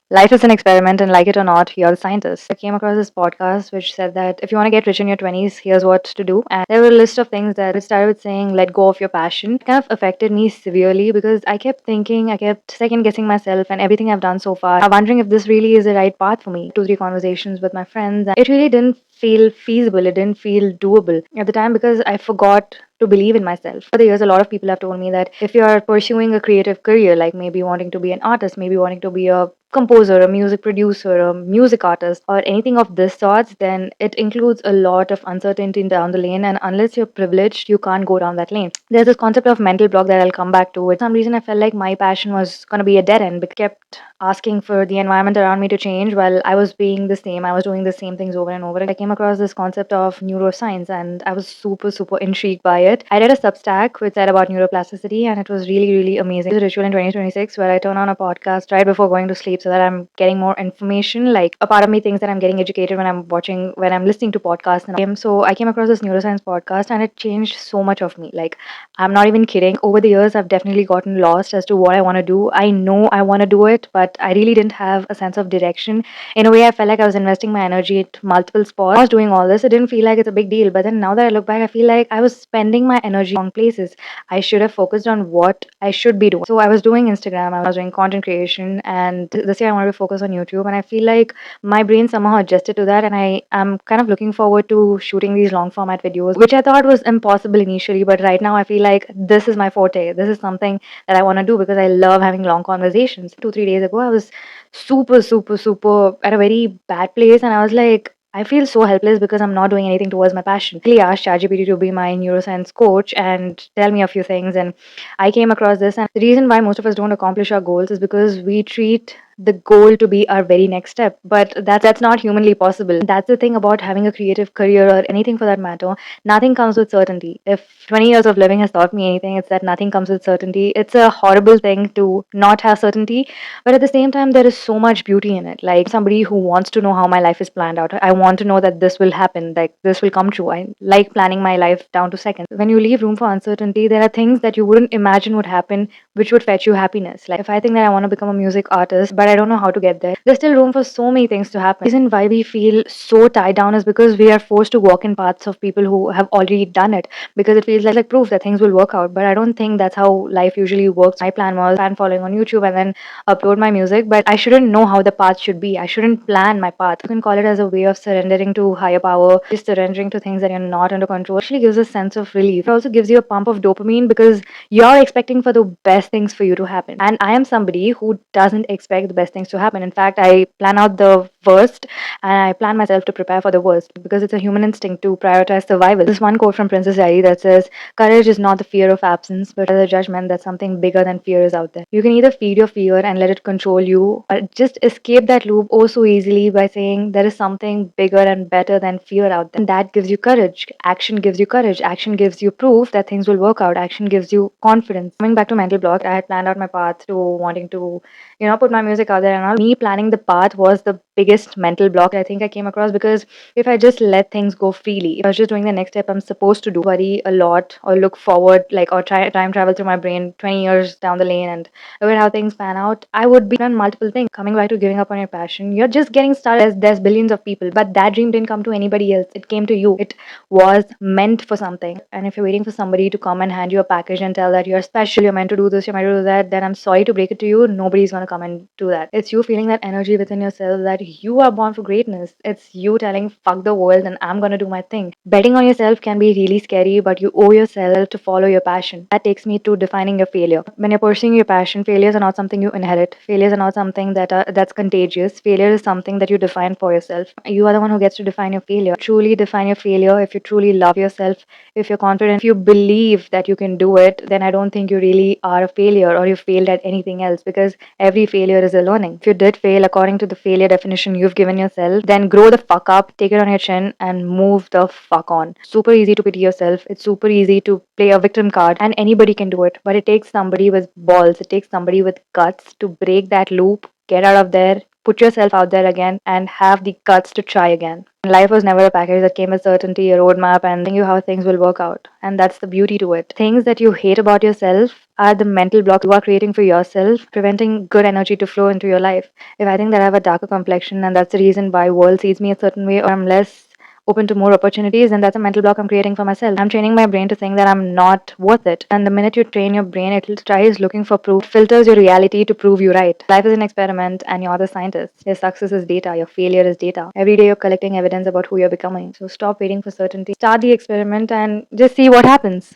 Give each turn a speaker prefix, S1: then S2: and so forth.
S1: Life is an experiment, and like it or not, you're the scientist. I came across this podcast which said that if you want to get rich in your 20s, here's what to do. And there were a list of things that it started with saying, let go of your passion. It kind of affected me severely because I kept thinking, I kept second guessing myself and everything I've done so far, wondering if this really is the right path for me. 2, 3 conversations with my friends, and it really didn't feel feasible. It didn't feel doable at the time because I forgot to believe in myself. For the years, a lot of people have told me that if you're pursuing a creative career, like maybe wanting to be an artist, maybe wanting to be a composer, a music producer, a music artist, or anything of this sorts, then it includes a lot of uncertainty down the lane. And unless you're privileged, you can't go down that lane. There's this concept of mental block that I'll come back to. For some reason, I felt like my passion was going to be a dead end because I kept asking for the environment around me to change while I was being the same. I was doing the same things over and over. I came across this concept of neuroscience and I was super, super intrigued by it. I read a Substack which said about neuroplasticity and it was really, really amazing. It's a ritual in 2026 where I turn on a podcast right before going to sleep so that I'm getting more information. Like a part of me thinks that I'm getting educated when I'm listening to podcasts. And so I came across this neuroscience podcast and it changed so much of me. Like I'm not even kidding. Over the years, I've definitely gotten lost as to what I want to do. I know I want to do it, but I really didn't have a sense of direction. In a way, I felt like I was investing my energy at multiple spots. I was doing all this. It didn't feel like it's a big deal. But then now that I look back, I feel like I was spending my energy on places. I should have focused on what I should be doing. So I was doing Instagram, I was doing content creation, and this year I wanted to focus on YouTube. And I feel like my brain somehow adjusted to that, and I am kind of looking forward to shooting these long format videos, which I thought was impossible initially. But right now, I feel like this is my forte. This is something that I want to do because I love having long conversations. 2, 3 days ago, I was super, super, super at a very bad place, and I was like, I feel so helpless because I'm not doing anything towards my passion. I asked ChatGPT to be my neuroscience coach and tell me a few things, and I came across this. And the reason why most of us don't accomplish our goals is because we treat the goal to be our very next step, but that's not humanly possible. That's the thing about having a creative career or anything for that matter. Nothing comes with certainty. If 20 years of living has taught me anything, it's that nothing comes with certainty. It's a horrible thing to not have certainty, but at the same time, there is so much beauty in it. Like somebody who wants to know how my life is planned out. I want to know that this will happen, like this will come true. I like planning my life down to seconds. When you leave room for uncertainty, there are things that you wouldn't imagine would happen, which would fetch you happiness. Like if I think that I want to become a music artist, but I don't know how to get there, there's still room for so many things to happen. The reason why we feel so tied down is because we are forced to walk in paths of people who have already done it because it feels like proof that things will work out. But I don't think that's how life usually works. My plan was fan following on YouTube and then upload my music, but I shouldn't know how the path should be. I shouldn't plan my path. You can call it as a way of surrendering to higher power, just surrendering to things that you're not under control. It actually gives a sense of relief. It also gives you a pump of dopamine because you're expecting for the best things for you to happen. And I am somebody who doesn't expect the best things to happen. In fact, I plan out the worst and I plan myself to prepare for the worst because it's a human instinct to prioritize survival. This one quote from Princess Diary that says, courage is not the fear of absence, but the judgment that something bigger than fear is out there. You can either feed your fear and let it control you, or just escape that loop oh so easily by saying there is something bigger and better than fear out there. And that gives you courage. Action gives you courage. Action gives you proof that things will work out. Action gives you confidence. Coming back to mental block, I had planned out my path to wanting to, put my music out there and all. Me planning the path was the biggest mental block I think I came across because if I just let things go freely, if I was just doing the next step I'm supposed to do, worry a lot or look forward, like, or try time travel through my brain 20 years down the lane and look at how things pan out, I would be on multiple things. Coming back to giving up on your passion, you're just getting started. There's billions of people, but that dream didn't come to anybody else. It came to you. It was meant for something. And if you're waiting for somebody to come and hand you a package and tell that you're special, you're meant to do this, you're meant to do that, then I'm sorry to break it to you, nobody's gonna come and do that. It's you feeling that energy within yourself that you are born for greatness. It's you telling fuck the world and I'm gonna do my thing. Betting on yourself can be really scary, but you owe yourself to follow your passion. That takes me to defining your failure. When you're pursuing your passion, failures are not something you inherit. Failures are not something that's contagious. Failure is something that you define for yourself. You are the one who gets to define your failure. Truly define your failure. If you truly love yourself, if you're confident, if you believe that you can do it, then I don't think you really are a failure or you failed at anything else because every failure is a learning. If you did fail according to the failure definition you've given yourself, then grow the fuck up, take it on your chin, and move the fuck on. Super easy to pity yourself. It's super easy to play a victim card, and anybody can do it. But it takes somebody with balls, it takes somebody with guts to break that loop, get out of there, put yourself out there again, and have the guts to try again. Life was never a package that came with certainty, a roadmap, and telling you how things will work out. And that's the beauty to it. Things that you hate about yourself are the mental blocks you are creating for yourself, preventing good energy to flow into your life. If I think that I have a darker complexion and that's the reason why world sees me a certain way, or I'm less open to more opportunities, then that's a mental block I'm creating for myself. I'm training my brain to think that I'm not worth it. And the minute you train your brain, it tries looking for proof, filters your reality to prove you right. Life is an experiment and you're the scientist. Your success is data, your failure is data. Every day you're collecting evidence about who you're becoming. So stop waiting for certainty. Start the experiment and just see what happens.